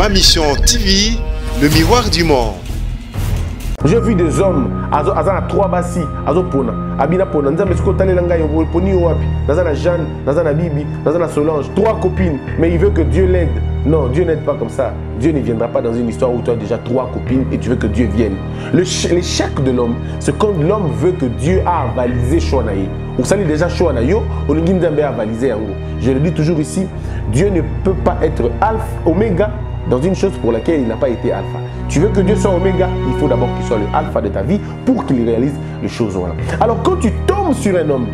Ma mission TV, le miroir du monde. J'ai vu des hommes, à 3 bassi, à Pona, à Bina Pona, Nzambe Skotale Langa, Poni Oapi, Nazana Jeanne, Nazana Bibi, Nazana Solange, 3 copines, mais il veut que Dieu l'aide. Non, Dieu n'aide pas comme ça. Dieu ne viendra pas dans une histoire où tu as déjà 3 copines et tu veux que Dieu vienne. L'échec de l'homme, c'est quand l'homme veut que Dieu a avalisé Chouanaï. Vous savez déjà Chouanaïo, Olingi Nzambe a avalisé Yango. Je le dis toujours ici, Dieu ne peut pas être alpha, oméga dans une chose pour laquelle il n'a pas été alpha. Tu veux que Dieu soit oméga, il faut d'abord qu'il soit le alpha de ta vie pour qu'il réalise les choses. Voilà. Alors quand tu tombes sur un homme,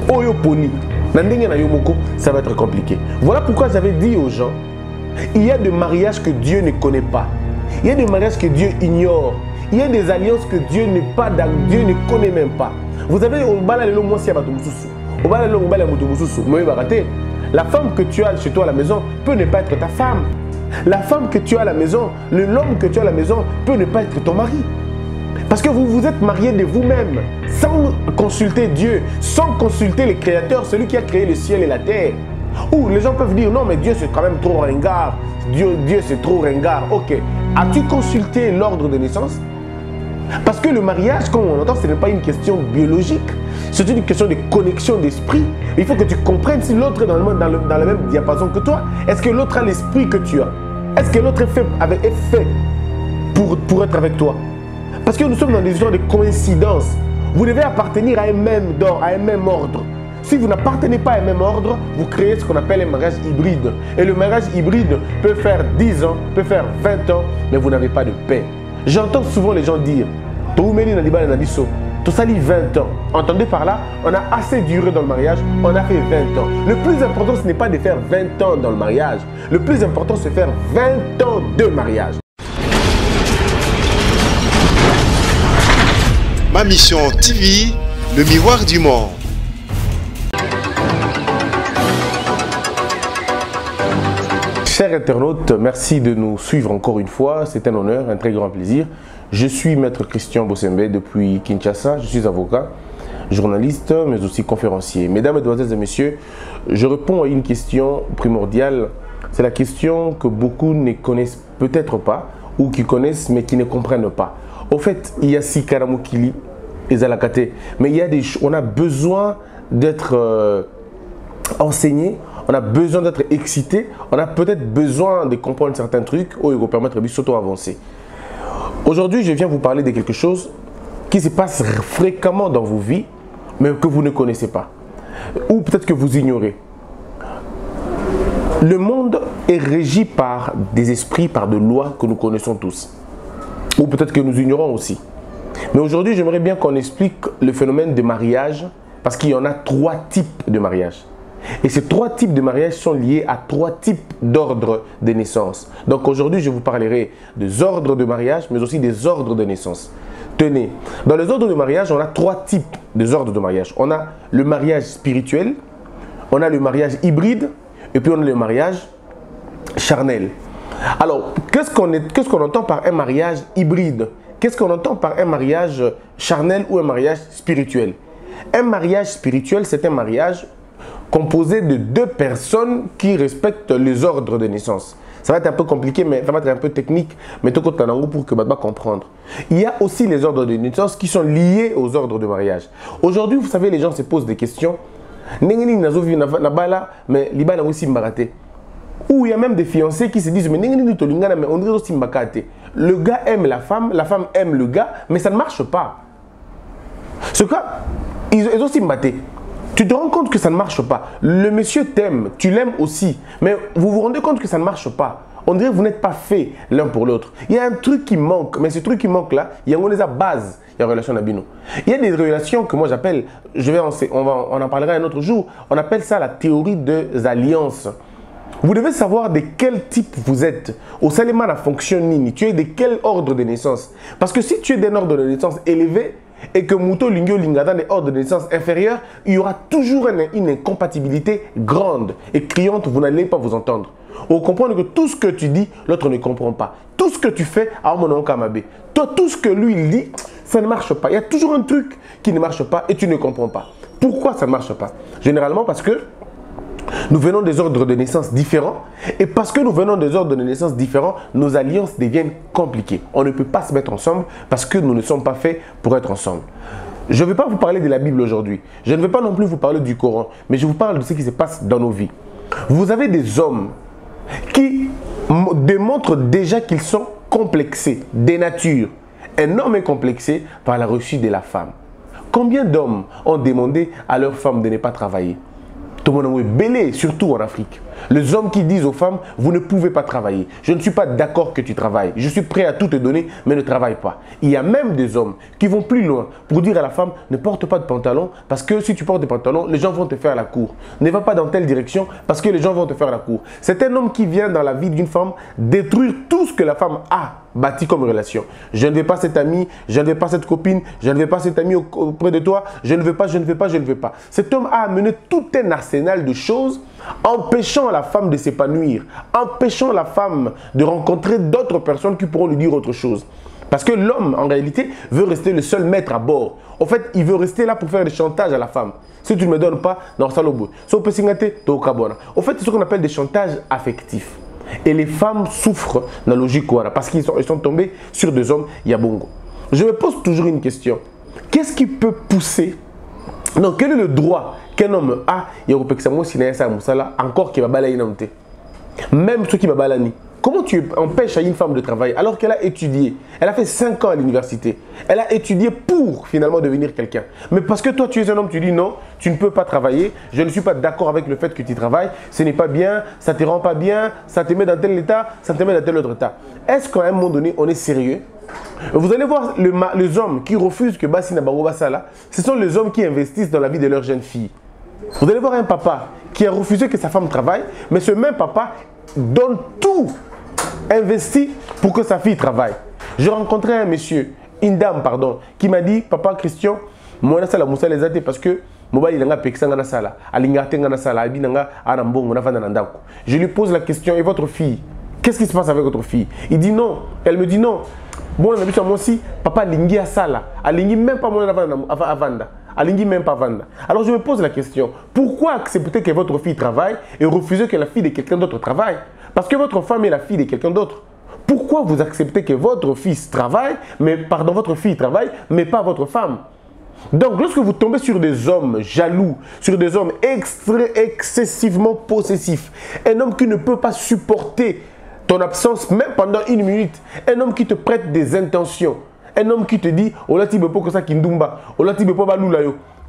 Oyo Poni, ça va être compliqué. Voilà pourquoi j'avais dit aux gens, il y a des mariages que Dieu ne connaît pas. Il y a des mariages que Dieu ignore. Il y a des alliances que Dieu ne connaît même pas. Vous avez la femme que tu as chez toi à la maison peut ne pas être ta femme. La femme que tu as à la maison, l'homme que tu as à la maison peut ne pas être ton mari. Parce que vous vous êtes mariés de vous-même, sans consulter Dieu, sans consulter le Créateur, celui qui a créé le ciel et la terre. Ou les gens peuvent dire, non mais Dieu c'est quand même trop ringard, Dieu c'est trop ringard. Ok, as-tu consulté l'ordre de naissance? Parce que le mariage, comme on entend, ce n'est pas une question biologique, c'est une question de connexion d'esprit. Il faut que tu comprennes si l'autre est dans le même diapason que toi. Est-ce que l'autre a l'esprit que tu as? Est-ce que l'autre est fait pour être avec toi? Parce que nous sommes dans des histoires de coïncidence. Vous devez appartenir à un même ordre. Si vous n'appartenez pas à un même ordre, vous créez ce qu'on appelle un mariage hybride. Et le mariage hybride peut faire 10 ans, peut faire 20 ans, mais vous n'avez pas de paix. J'entends souvent les gens dire, Tosali 20 ans. Entendez par là, on a assez duré dans le mariage, on a fait 20 ans. Le plus important, ce n'est pas de faire 20 ans dans le mariage. Le plus important, c'est de faire 20 ans de mariage. Ma mission TV, le miroir du monde. Chers internautes, merci de nous suivre encore une fois. C'est un honneur, un très grand plaisir. Je suis Maître Christian Bossembe depuis Kinshasa. Je suis avocat, journaliste, mais aussi conférencier. Mesdames, Mesdemoiselles et Messieurs, je réponds à une question primordiale. C'est la question que beaucoup ne connaissent peut-être pas, ou qui connaissent mais qui ne comprennent pas. Au fait, il y a Sikaramukili et Zalakate, mais on a besoin d'être enseigné. On a besoin d'être excité, on a peut-être besoin de comprendre certains trucs qui vont permettre de s'auto-avancer. Aujourd'hui, je viens vous parler de quelque chose qui se passe fréquemment dans vos vies, mais que vous ne connaissez pas. Ou peut-être que vous ignorez. Le monde est régi par des esprits, par des lois que nous connaissons tous. Ou peut-être que nous ignorons aussi. Mais aujourd'hui, j'aimerais bien qu'on explique le phénomène de mariage, parce qu'il y en a 3 types de mariage. Et ces 3 types de mariage sont liés à 3 types d'ordres de naissance. Donc aujourd'hui, je vous parlerai des ordres de mariage, mais aussi des ordres de naissance. Tenez, dans les ordres de mariage, on a 3 types de ordres de mariage. On a le mariage spirituel, on a le mariage hybride, et puis on a le mariage charnel. Alors, qu'est-ce qu'on entend par un mariage hybride? Qu'est-ce qu'on entend par un mariage charnel ou un mariage spirituel? Un mariage spirituel, c'est un mariage composé de 2 personnes qui respectent les ordres de naissance. Ça va être un peu compliqué, mais ça va être un peu technique, mais tout compte pour que vous puissiez comprendre. Il y a aussi les ordres de naissance qui sont liés aux ordres de mariage. Aujourd'hui, vous savez, les gens se posent des questions. Mais ou il y a même des fiancés qui se disent, mais on dirait aussi le gars aime la femme aime le gars, mais ça ne marche pas. Ce cas, ils ont aussi mbatté. Tu te rends compte que ça ne marche pas. Le monsieur t'aime, tu l'aimes aussi. Mais vous vous rendez compte que ça ne marche pas. On dirait que vous n'êtes pas fait l'un pour l'autre. Il y a un truc qui manque. Mais ce truc qui manque là, il y a une base. Il y a une relation d'abino. Il y a des relations que moi j'appelle, on en parlera un autre jour, on appelle ça la théorie des alliances. Vous devez savoir de quel type vous êtes. Au Salema, la fonction Nini, tu es de quel ordre de naissance? Parce que si tu es d'un ordre de naissance élevé, et que Muto Lingyo Linga dans les ordres de naissance inférieurs, il y aura toujours une incompatibilité grande et criante, vous n'allez pas vous entendre. On comprend que tout ce que tu dis, l'autre ne comprend pas. Tout ce que tu fais, toi, tout ce que lui il dit, ça ne marche pas. Il y a toujours un truc qui ne marche pas et tu ne comprends pas. Pourquoi ça ne marche pas? Généralement parce que Nous venons des ordres de naissance différents. Et parce que nous venons des ordres de naissance différents, nos alliances deviennent compliquées. On ne peut pas se mettre ensemble parce que nous ne sommes pas faits pour être ensemble. Je ne vais pas vous parler de la Bible aujourd'hui. Je ne vais pas non plus vous parler du Coran. Mais je vous parle de ce qui se passe dans nos vies. Vous avez des hommes qui démontrent déjà qu'ils sont complexés, des natures. Un homme est complexé par la reçue de la femme. Combien d'hommes ont demandé à leur femme de ne pas travailler? Tout le monde est belé, surtout en Afrique. Les hommes qui disent aux femmes, vous ne pouvez pas travailler. Je ne suis pas d'accord que tu travailles. Je suis prêt à tout te donner, mais ne travaille pas. Il y a même des hommes qui vont plus loin pour dire à la femme, ne porte pas de pantalon parce que si tu portes des pantalons, les gens vont te faire la cour. Ne va pas dans telle direction parce que les gens vont te faire la cour. C'est un homme qui vient dans la vie d'une femme détruire tout ce que la femme a bâti comme relation. Je ne veux pas cet ami, je ne veux pas cette copine, je ne veux pas cet ami auprès de toi, je ne veux pas, je ne veux pas, je ne veux pas. Cet homme a amené tout un arsenal de choses empêchant la femme de s'épanouir, empêchant la femme de rencontrer d'autres personnes qui pourront lui dire autre chose. Parce que l'homme, en réalité, veut rester le seul maître à bord. En fait, il veut rester là pour faire des chantages à la femme. Si tu ne me donnes pas, non, ça l'oublie. En fait, c'est ce qu'on appelle des chantages affectifs. Et les femmes souffrent dans la logique parce qu'ils sont tombés sur des hommes yabongo. Je me pose toujours une question. Qu'est-ce qui peut pousser? Non, quel est le droit qu'un homme a encore qui va balayer même ceux qui va balayer? Comment tu empêches à une femme de travailler alors qu'elle a étudié? Elle a fait 5 ans à l'université. Elle a étudié pour finalement devenir quelqu'un. Mais parce que toi tu es un homme, tu dis non, tu ne peux pas travailler. Je ne suis pas d'accord avec le fait que tu travailles. Ce n'est pas bien, ça ne te rend pas bien, ça te met dans tel état, ça te met dans tel autre état. Est-ce qu'à un moment donné, on est sérieux? Vous allez voir les hommes qui refusent que Bassi Nabaroba Sala, ce sont les hommes qui investissent dans la vie de leur jeune fille. Vous allez voir un papa qui a refusé que sa femme travaille, mais ce même papa donne tout, investit pour que sa fille travaille. J'ai rencontré un monsieur, une dame, pardon, qui m'a dit, papa Christian, moi je suis les athées parce que je lui pose la question, et votre fille, qu'est-ce qui se passe avec votre fille? Il dit non, elle me dit non. Bon, on a vu moi aussi, papa lingi à sala, alingi même pas mon avanda. Alingi même pas vanda. Alors je me pose la question, pourquoi accepter que votre fille travaille et refuser que la fille de quelqu'un d'autre travaille? Parce que votre femme est la fille de quelqu'un d'autre. Pourquoi vous acceptez que votre fils travaille, votre fille travaille, mais pas votre femme? Donc lorsque vous tombez sur des hommes jaloux, sur des hommes excessivement possessifs, un homme qui ne peut pas supporter ton absence même pendant 1 minute, un homme qui te prête des intentions, un homme qui te dit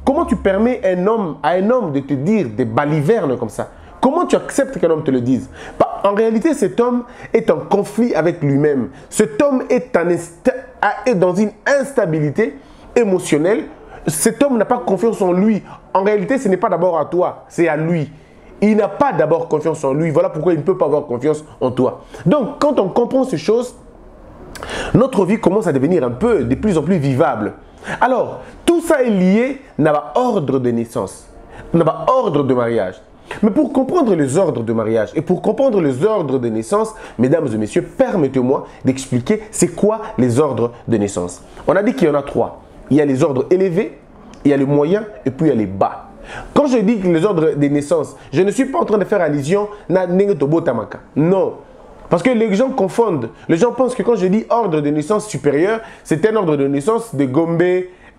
comment tu permets à un homme de te dire des balivernes comme ça? Comment tu acceptes qu'un homme te le dise? En réalité, cet homme est en conflit avec lui-même. Cet homme est dans une instabilité émotionnelle. Cet homme n'a pas confiance en lui. En réalité, ce n'est pas d'abord à toi, c'est à lui. Il n'a pas d'abord confiance en lui. Voilà pourquoi il ne peut pas avoir confiance en toi. Donc, quand on comprend ces choses, notre vie commence à devenir de plus en plus vivable. Alors, tout ça est lié à l'ordre de naissance, à l'ordre de mariage. Mais pour comprendre les ordres de mariage et pour comprendre les ordres de naissance, mesdames et messieurs, permettez-moi d'expliquer c'est quoi les ordres de naissance. On a dit qu'il y en a 3. Il y a les ordres élevés, il y a les moyens et puis il y a les bas. Quand je dis les ordres de naissance, je ne suis pas en train de faire allusion à Nengotobo Tamaka. Non. Parce que les gens confondent. Les gens pensent que quand je dis ordre de naissance supérieur, c'est un ordre de naissance de Gombe,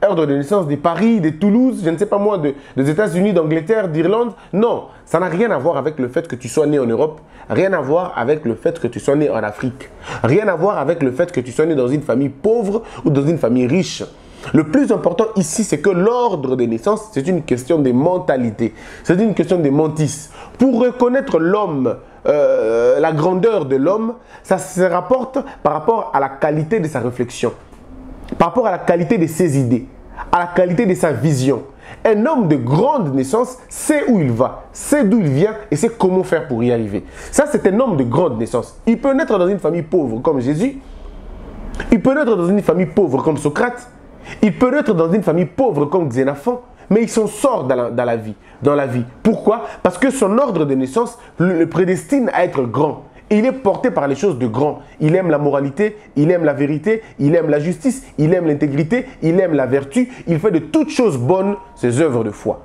ordre de naissance de Paris, de Toulouse, je ne sais pas moi, des États-Unis, d'Angleterre, d'Irlande. Non, ça n'a rien à voir avec le fait que tu sois né en Europe, rien à voir avec le fait que tu sois né en Afrique, rien à voir avec le fait que tu sois né dans une famille pauvre ou dans une famille riche. Le plus important ici, c'est que l'ordre de naissance, c'est une question de mentalité, c'est une question de mentis. Pour reconnaître l'homme, la grandeur de l'homme, ça se rapporte par rapport à la qualité de sa réflexion, par rapport à la qualité de ses idées, à la qualité de sa vision. Un homme de grande naissance sait où il va, sait d'où il vient et sait comment faire pour y arriver. Ça, c'est un homme de grande naissance. Il peut naître dans une famille pauvre comme Jésus, il peut naître dans une famille pauvre comme Socrate, il peut naître dans une famille pauvre comme Xénophon, mais il s'en sort dans la vie. Pourquoi? Parce que son ordre de naissance le prédestine à être grand. Il est porté par les choses de grand. Il aime la moralité, il aime la vérité, il aime la justice, il aime l'intégrité, il aime la vertu. Il fait de toutes choses bonnes ses œuvres de foi.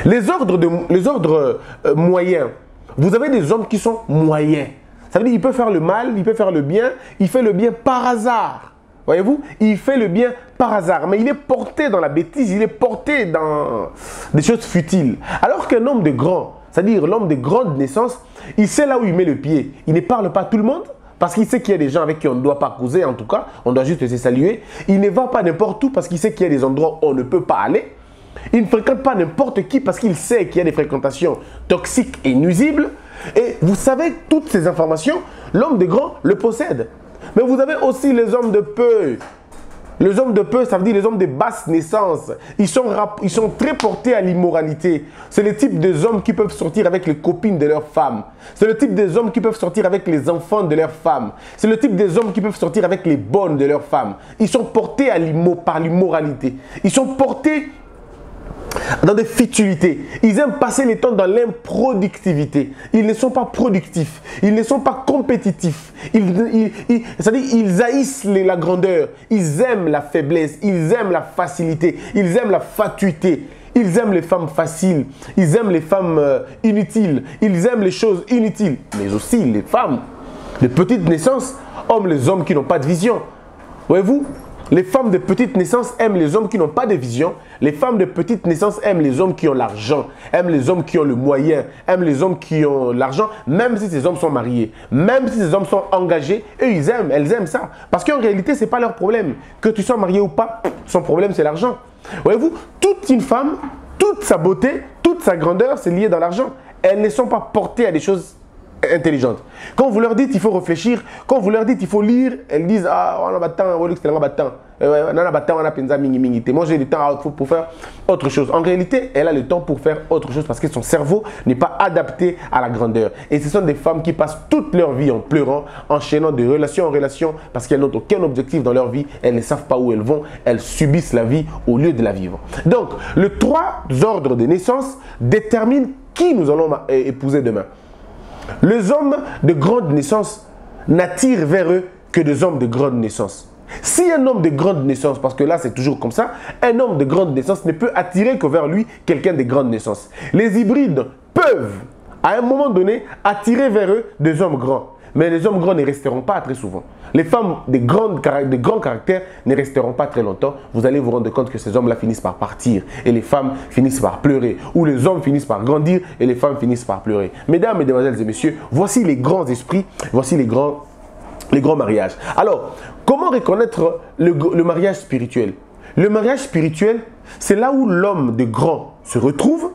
Les ordres moyens, vous avez des hommes qui sont moyens. Ça veut dire qu'il peut faire le mal, il peut faire le bien, il fait le bien par hasard. Voyez-vous, il fait le bien par hasard, mais il est porté dans la bêtise, il est porté dans des choses futiles. Alors qu'un homme de grand, c'est-à-dire l'homme de grande naissance, il sait là où il met le pied. Il ne parle pas à tout le monde, parce qu'il sait qu'il y a des gens avec qui on ne doit pas causer, en tout cas, on doit juste se saluer. Il ne va pas n'importe où parce qu'il sait qu'il y a des endroits où on ne peut pas aller. Il ne fréquente pas n'importe qui parce qu'il sait qu'il y a des fréquentations toxiques et nuisibles. Et vous savez, toutes ces informations, l'homme de grand le possède. Mais vous avez aussi les hommes de peu. Les hommes de peu, ça veut dire les hommes de basse naissance. Ils sont très portés à l'immoralité. C'est le type des hommes qui peuvent sortir avec les copines de leurs femmes. C'est le type des hommes qui peuvent sortir avec les enfants de leurs femmes. C'est le type des hommes qui peuvent sortir avec les bonnes de leurs femmes. Ils sont portés par l'immoralité. Ils sont portés dans des futilités. Ils aiment passer le temps dans l'improductivité. Ils ne sont pas productifs. Ils ne sont pas compétitifs. C'est-à-dire ils haïssent la grandeur. Ils aiment la faiblesse. Ils aiment la facilité. Ils aiment la fatuité. Ils aiment les femmes faciles. Ils aiment les femmes inutiles. Ils aiment les choses inutiles. Mais aussi les femmes de petite naissance aiment les hommes qui n'ont pas de vision. Voyez-vous? Les femmes de petite naissance aiment les hommes qui n'ont pas de vision. Les femmes de petite naissance aiment les hommes qui ont l'argent, aiment les hommes qui ont le moyen, aiment les hommes qui ont l'argent, même si ces hommes sont mariés, même si ces hommes sont engagés, eux elles aiment ça. Parce qu'en réalité, ce n'est pas leur problème. Que tu sois marié ou pas, son problème c'est l'argent. Voyez-vous, toute une femme, toute sa beauté, toute sa grandeur, c'est lié dans l'argent. Elles ne sont pas portées à des choses intelligentes. Quand vous leur dites il faut réfléchir, quand vous leur dites il faut lire, elles disent ah on a battant, on a battant, on a penza mingi mingi. Moi j'ai du temps pour faire autre chose. En réalité, elle a le temps pour faire autre chose parce que son cerveau n'est pas adapté à la grandeur. Et ce sont des femmes qui passent toute leur vie en pleurant, enchaînant de relation en relation parce qu'elles n'ont aucun objectif dans leur vie. Elles ne savent pas où elles vont. Elles subissent la vie au lieu de la vivre. Donc, les 3 ordres de naissance déterminent qui nous allons épouser demain. Les hommes de grande naissance n'attirent vers eux que des hommes de grande naissance. Si un homme de grande naissance, parce que là c'est toujours comme ça, un homme de grande naissance ne peut attirer que vers lui quelqu'un de grande naissance. Les hybrides peuvent, à un moment donné, attirer vers eux des hommes grands. Mais les hommes grands ne resteront pas très souvent. Les femmes de grands caractères ne resteront pas très longtemps. Vous allez vous rendre compte que ces hommes-là finissent par partir et les femmes finissent par pleurer. Ou les hommes finissent par grandir et les femmes finissent par pleurer. Mesdames, mesdemoiselles et messieurs, voici les grands esprits, voici les grands mariages. Alors, comment reconnaître le mariage spirituel? Le mariage spirituel, c'est là où l'homme de grand se retrouve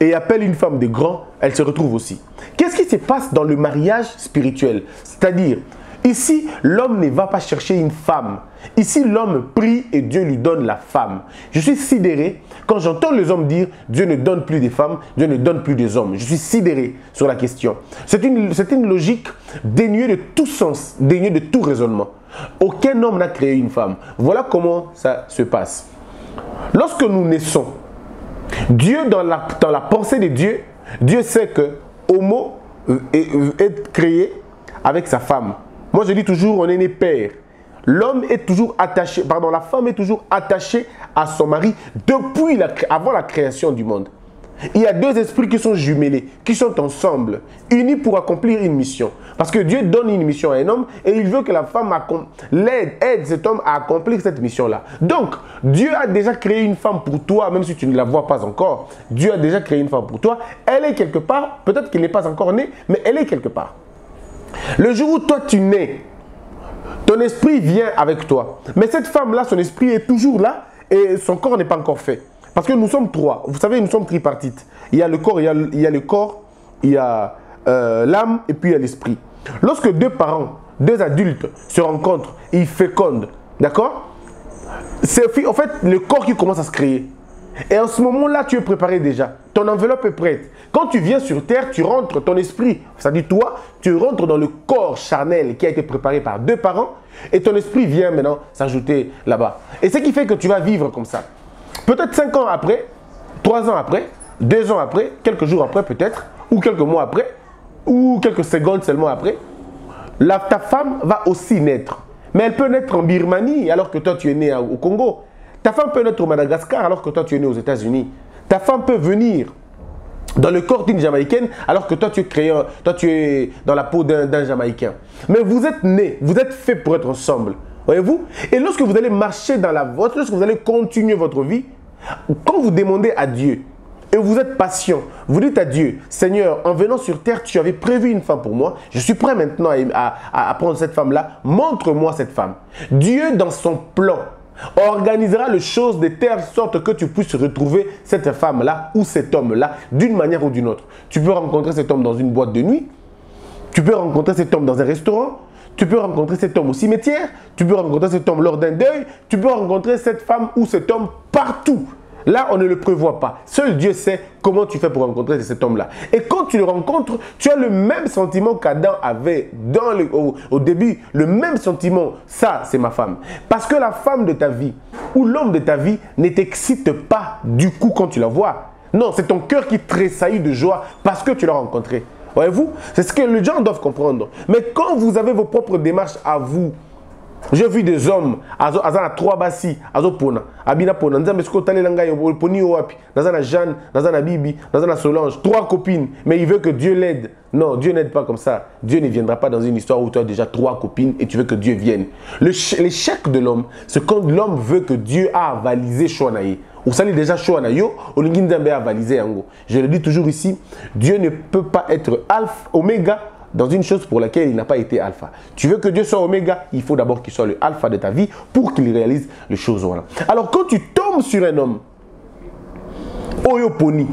et appelle une femme de grand, elle se retrouve aussi. Qu'est-ce qui se passe dans le mariage spirituel? C'est-à-dire, ici, l'homme ne va pas chercher une femme. Ici, l'homme prie et Dieu lui donne la femme. Je suis sidéré quand j'entends les hommes dire Dieu ne donne plus des femmes, Dieu ne donne plus des hommes. Je suis sidéré sur la question. C'est une logique dénuée de tout sens, dénuée de tout raisonnement. Aucun homme n'a créé une femme. Voilà comment ça se passe. Lorsque nous naissons, Dieu, dans la pensée de Dieu, Dieu sait que Homo est créé avec sa femme. Moi, je dis toujours, on est né père. L'homme est toujours attaché, la femme est toujours attachée à son mari depuis avant la création du monde. Il y a 2 esprits qui sont jumelés, qui sont ensemble, unis pour accomplir une mission. Parce que Dieu donne une mission à un homme et il veut que la femme aide cet homme à accomplir cette mission-là. Donc, Dieu a déjà créé une femme pour toi, même si tu ne la vois pas encore. Dieu a déjà créé une femme pour toi. Elle est quelque part, peut-être qu'elle n'est pas encore née, mais elle est quelque part. Le jour où toi tu nais, ton esprit vient avec toi. Mais cette femme-là, son esprit est toujours là et son corps n'est pas encore fait. Parce que nous sommes 3. Vous savez, nous sommes tripartites. Il y a le corps, il y a le corps, il y a l'âme et puis il y a l'esprit. Lorsque 2 parents, 2 adultes se rencontrent, ils fécondent, d'accord? C'est en fait le corps qui commence à se créer. Et en ce moment-là, tu es préparé déjà. Ton enveloppe est prête. Quand tu viens sur terre, tu rentres, ton esprit, c'est-à-dire toi, tu rentres dans le corps charnel qui a été préparé par 2 parents et ton esprit vient maintenant s'ajouter là-bas. Et ce qui fait que tu vas vivre comme ça. Peut-être 5 ans après, 3 ans après, 2 ans après, quelques jours après peut-être, ou quelques mois après, ou quelques secondes seulement après, ta femme va aussi naître. Mais elle peut naître en Birmanie alors que toi tu es né au Congo. Ta femme peut naître au Madagascar alors que toi tu es né aux États-Unis. Ta femme peut venir dans le corps d'une Jamaïcaine, alors que toi tu es dans la peau d'un Jamaïcain. Mais vous êtes nés, vous êtes faits pour être ensemble. Voyez-vous? Et lorsque vous allez marcher dans la vôtre, lorsque vous allez continuer votre vie, quand vous demandez à Dieu, et vous êtes patient, vous dites à Dieu, Seigneur, en venant sur terre, tu avais prévu une femme pour moi, je suis prêt maintenant à prendre cette femme-là, montre-moi cette femme. Dieu, dans son plan, organisera les choses de telle sorte que tu puisses retrouver cette femme-là ou cet homme-là d'une manière ou d'une autre. Tu peux rencontrer cet homme dans une boîte de nuit, tu peux rencontrer cet homme dans un restaurant, tu peux rencontrer cet homme au cimetière, tu peux rencontrer cet homme lors d'un deuil, tu peux rencontrer cette femme ou cet homme partout. Là, on ne le prévoit pas. Seul Dieu sait comment tu fais pour rencontrer cet homme-là. Et quand tu le rencontres, tu as le même sentiment qu'Adam avait au début. Le même sentiment, ça, c'est ma femme. Parce que la femme de ta vie ou l'homme de ta vie ne t'excite pas du coup quand tu la vois. Non, c'est ton cœur qui tressaillit de joie parce que tu l'as rencontré. Voyez-vous? C'est ce que les gens doivent comprendre. Mais quand vous avez vos propres démarches à vous, j'ai vu des hommes, azana 3 basi, azopona, abina pona, nzambe sko tale langa yo poni wapi, nazana Jeanne, nazana Bibi, nazana Solange, 3 copines, mais il veut que Dieu l'aide. Non, Dieu n'aide pas comme ça. Dieu ne viendra pas dans une histoire où tu as déjà 3 copines et tu veux que Dieu vienne. L'échec de l'homme, c'est quand l'homme veut que Dieu a avalisé Chouanaï. Vous savez déjà Chouanaïo, Olingi Nzambe a avalisé Yango. Je le dis toujours ici, Dieu ne peut pas être alpha, oméga, dans une chose pour laquelle il n'a pas été alpha. Tu veux que Dieu soit oméga, il faut d'abord qu'il soit le alpha de ta vie pour qu'il réalise les choses. Voilà. Alors quand tu tombes sur un homme, Oyoponi,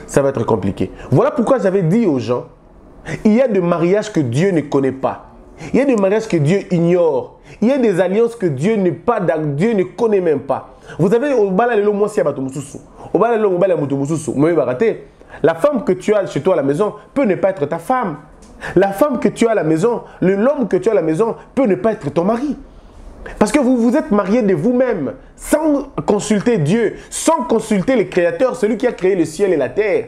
ça va être compliqué. Voilà pourquoi j'avais dit aux gens, il y a des mariages que Dieu ne connaît pas. Il y a des mariages que Dieu ignore. Il y a des alliances que Dieu ne connaît même pas. Vous avez la femme que tu as chez toi à la maison peut ne pas être ta femme. La femme que tu as à la maison, l'homme que tu as à la maison peut ne pas être ton mari. Parce que vous vous êtes mariés de vous-même, sans consulter Dieu, sans consulter le Créateur, celui qui a créé le ciel et la terre.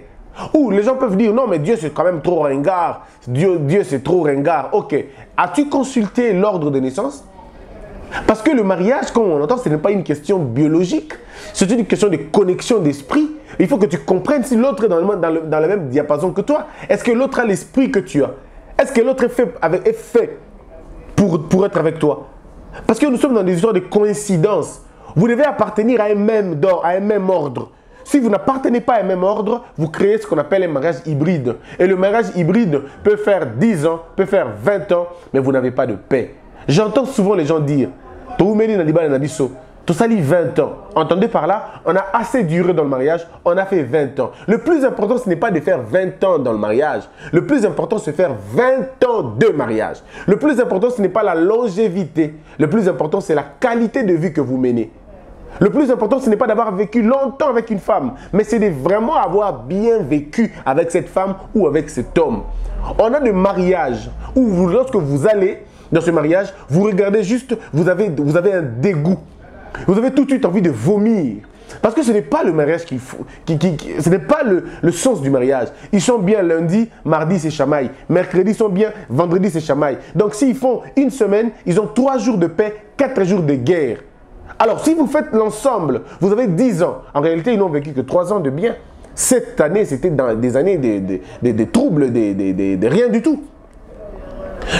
Ou les gens peuvent dire, non mais Dieu c'est quand même trop ringard, Dieu c'est trop ringard. Ok, as-tu consulté l'ordre de naissance? Parce que le mariage, comme on entend, ce n'est pas une question biologique, c'est une question de connexion d'esprit. Il faut que tu comprennes si l'autre est dans le même diapason que toi. Est-ce que l'autre a l'esprit que tu as? Est-ce que l'autre est fait pour être avec toi? Parce que nous sommes dans des histoires de coïncidence. Vous devez appartenir à un même ordre. Si vous n'appartenez pas à un même ordre, vous créez ce qu'on appelle un mariage hybride. Et le mariage hybride peut faire 10 ans, peut faire 20 ans, mais vous n'avez pas de paix. J'entends souvent les gens dire, Tosali 20 ans. Entendez par là, on a assez duré dans le mariage, on a fait 20 ans. Le plus important, ce n'est pas de faire 20 ans dans le mariage. Le plus important, c'est de faire 20 ans de mariage. Le plus important, ce n'est pas la longévité. Le plus important, c'est la qualité de vie que vous menez. Le plus important, ce n'est pas d'avoir vécu longtemps avec une femme, mais c'est de vraiment avoir bien vécu avec cette femme ou avec cet homme. On a des mariages où lorsque vous allez dans ce mariage, vous regardez juste, vous avez un dégoût. Vous avez tout de suite envie de vomir. Parce que ce n'est pas le mariage qu'il faut, ce n'est pas le sens du mariage. Ils sont bien lundi, mardi c'est chamaille. Mercredi ils sont bien, vendredi c'est chamaille. Donc s'ils font une semaine, ils ont 3 jours de paix, 4 jours de guerre. Alors si vous faites l'ensemble, vous avez 10 ans. En réalité, ils n'ont vécu que 3 ans de bien. Cette année, c'était dans des années de troubles, de rien du tout.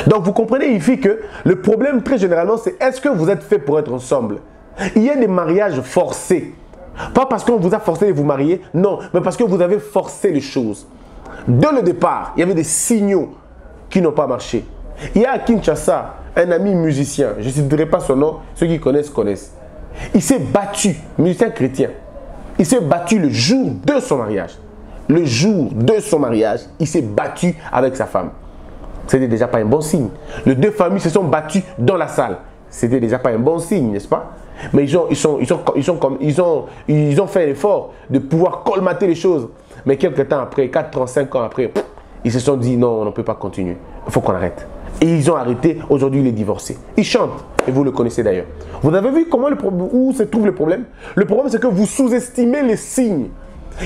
Donc vous comprenez ici que le problème très généralement, c'est est-ce que vous êtes fait pour être ensemble? Il y a des mariages forcés. Pas parce qu'on vous a forcé de vous marier, non, mais parce que vous avez forcé les choses. Dès le départ, il y avait des signaux qui n'ont pas marché. Il y a à Kinshasa un ami musicien, je ne citerai pas son nom, ceux qui connaissent, connaissent. Il s'est battu, musicien chrétien, il s'est battu le jour de son mariage. Le jour de son mariage, il s'est battu avec sa femme. C'était déjà pas un bon signe. Les 2 familles se sont battues dans la salle. C'était déjà pas un bon signe, n'est-ce pas? Mais ils ont fait l'effort de pouvoir colmater les choses. Mais quelques temps après, 4 ans, 5 ans après, ils se sont dit non, on ne peut pas continuer. Il faut qu'on arrête. Et ils ont arrêté. Aujourd'hui, il est divorcé. Ils chantent. Et vous le connaissez d'ailleurs. Vous avez vu où se trouve le problème? Le problème, c'est que vous sous-estimez les signes.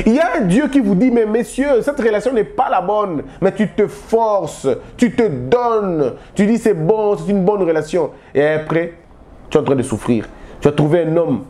Il y a un Dieu qui vous dit, mais messieurs, cette relation n'est pas la bonne. Mais tu te forces, tu te donnes. Tu dis, c'est bon, c'est une bonne relation. Et après, tu es en train de souffrir. Tu as trouvé un homme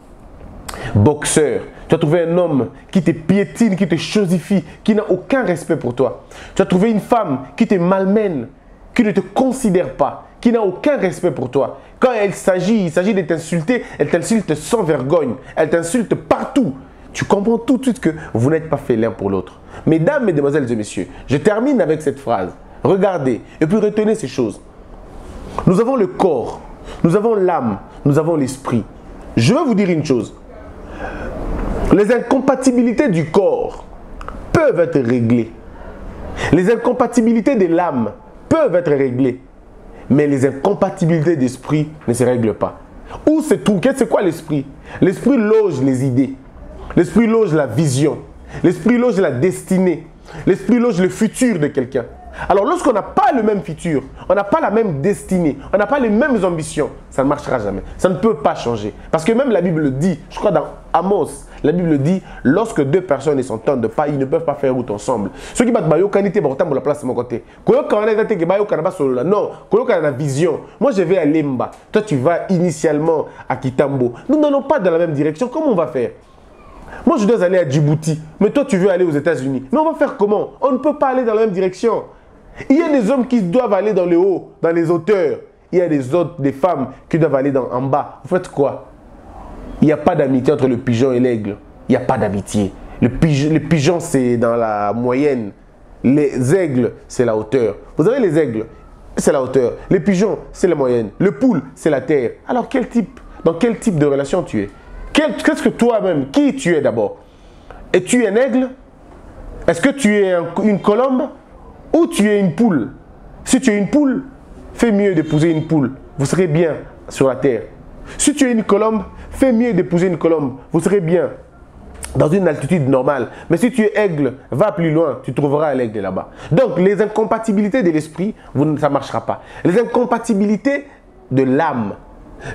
Boxeur, tu as trouvé un homme qui te piétine, qui te chosifie, qui n'a aucun respect pour toi. Tu as trouvé une femme qui te malmène, qui ne te considère pas, qui n'a aucun respect pour toi. Quand il s'agit de t'insulter, elle t'insulte sans vergogne, elle t'insulte partout. Tu comprends tout de suite que vous n'êtes pas faits l'un pour l'autre. Mesdames, mesdemoiselles et messieurs, je termine avec cette phrase. Regardez et puis retenez ces choses. Nous avons le corps, nous avons l'âme, nous avons l'esprit. Je vais vous dire une chose. Les incompatibilités du corps peuvent être réglées. Les incompatibilités de l'âme peuvent être réglées. Mais les incompatibilités d'esprit ne se règlent pas. Où se trouve? C'est quoi l'esprit? L'esprit loge les idées. L'esprit loge la vision. L'esprit loge la destinée. L'esprit loge le futur de quelqu'un. Alors lorsqu'on n'a pas le même futur, on n'a pas la même destinée, on n'a pas les mêmes ambitions, ça ne marchera jamais. Ça ne peut pas changer. Parce que même la Bible le dit, je crois dans Amos, la Bible dit, lorsque deux personnes ne s'entendent pas, ils ne peuvent pas faire route ensemble. Ceux qui battent Bayo Kanité pour la place de mon côté. Non, la vision. Moi je vais à Lemba, toi tu vas initialement à Kitambo. Nous n'allons pas dans la même direction, comment on va faire? Moi je dois aller à Djibouti, mais toi tu veux aller aux États-Unis. Mais on va faire comment? On ne peut pas aller dans la même direction. Il y a des hommes qui doivent aller dans le haut, dans les hauteurs. Il y a des femmes qui doivent aller en bas. Vous faites quoi? Il n'y a pas d'amitié entre le pigeon et l'aigle. Il n'y a pas d'amitié. Le pigeon, c'est dans la moyenne. Les aigles, c'est la hauteur. Vous avez les aigles, c'est la hauteur. Les pigeons, c'est la moyenne. Le poule, c'est la terre. Alors, dans quel type de relation tu es? Qu'est-ce que toi-même, qui tu es d'abord? Es-tu un aigle? Est-ce que tu es une colombe? Ou tu es une poule? Si tu es une poule, fais mieux d'épouser une poule. Vous serez bien sur la terre. Si tu es une colombe, fais mieux d'épouser une colombe. Vous serez bien dans une altitude normale. Mais si tu es aigle, va plus loin, tu trouveras l'aigle là-bas. Donc, les incompatibilités de l'esprit, ça ne marchera pas. Les incompatibilités de l'âme.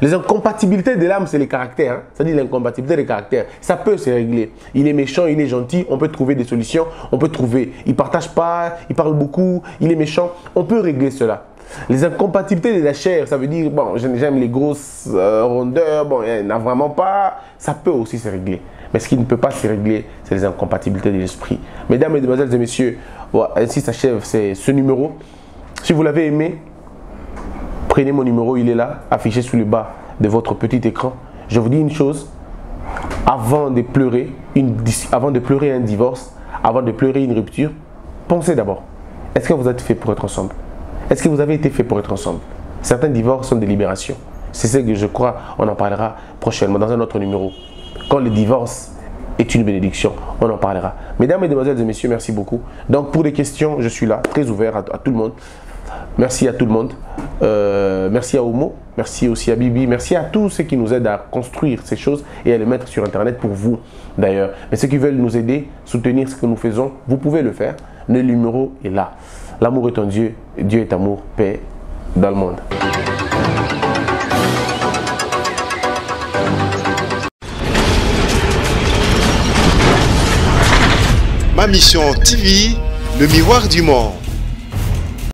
Les incompatibilités de l'âme, c'est les caractères. Hein? Ça dit l'incompatibilité des caractères. Ça peut se régler. Il est méchant, il est gentil. On peut trouver des solutions. On peut trouver. Il ne partage pas, il parle beaucoup, il est méchant. On peut régler cela. Les incompatibilités de la chair, ça veut dire, bon, j'aime les grosses rondeurs. Bon, il n'y en a vraiment pas. Ça peut aussi se régler. Mais ce qui ne peut pas se régler, c'est les incompatibilités de l'esprit. Mesdames, mesdemoiselles et messieurs, voilà, ainsi s'achève ce numéro. Si vous l'avez aimé, prenez mon numéro, il est là, affiché sous le bas de votre petit écran. Je vous dis une chose, avant de pleurer un divorce, avant de pleurer une rupture, pensez d'abord, est-ce que vous êtes fait pour être ensemble? Est-ce que vous avez été fait pour être ensemble? Certains divorces sont des libérations. C'est ce que je crois, on en parlera prochainement dans un autre numéro. Quand le divorce est une bénédiction, on en parlera. Mesdames, mesdemoiselles et messieurs, merci beaucoup. Donc pour les questions, je suis là, très ouvert à tout le monde. Merci à tout le monde. Merci à Omo, merci aussi à Bibi, merci à tous ceux qui nous aident à construire ces choses et à les mettre sur Internet pour vous d'ailleurs. Mais ceux qui veulent nous aider, soutenir ce que nous faisons, vous pouvez le faire. Le numéro est là. L'amour est en Dieu, Dieu est amour, paix dans le monde. Ma mission TV, le miroir du monde.